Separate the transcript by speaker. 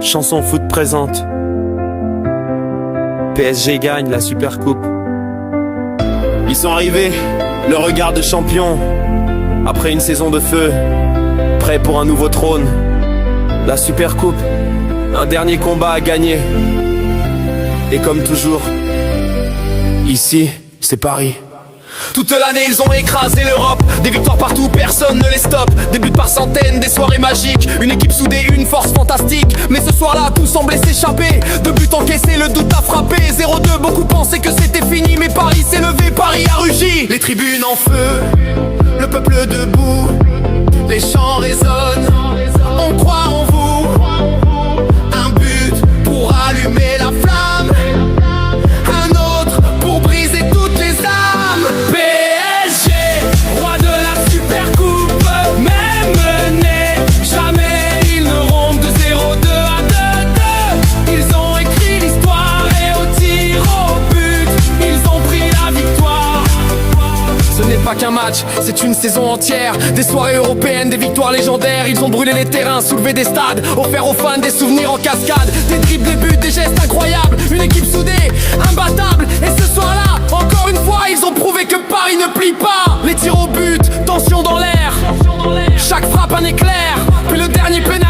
Speaker 1: Chanson foot présente. PSG gagne la Super Coupe. Ils sont arrivés, le regard de champion. Après une saison de feu, prêts pour un nouveau trône. La Super Coupe, un dernier combat à gagner. Et comme toujours, ici, c'est Paris.
Speaker 2: Toute l'année ils ont écrasé l'Europe. Des victoires partout, personne ne les stoppe. Des buts par centaines, des soirées magiques. Une équipe soudée, une force fantastique. Mais ce soir-là, tout semblait s'échapper. Deux buts encaissés, le doute a frappé. 0-2, beaucoup pensaient que c'était fini. Mais Paris s'est levé, Paris a rugi. Les tribunes en feu, le peuple debout. Les chants résonnent, on croit en vous. Un but pour allumer la flamme, un autre pour briser toutes les âmes. PSG, roi de la Super Coupe, même mené, jamais ils ne rompent de 0-2 à 2-2. Ils ont écrit l'histoire et au tir au but, ils ont pris la victoire. Ce n'est pas qu'un match, c'est une saison entière. Des soirées européennes, des victoires légendaires. Ils ont brûlé les terrains, soulevé des stades, offert aux fans des souvenirs en cascade. Des dribbles, des buts, des gestes incroyables. Une équipe soudée, imbattable. Et ce soir-là, encore une fois, ils ont prouvé que Paris ne plie pas. Les tirs au but, tension dans l'air. Chaque frappe un éclair, puis le dernier pénal.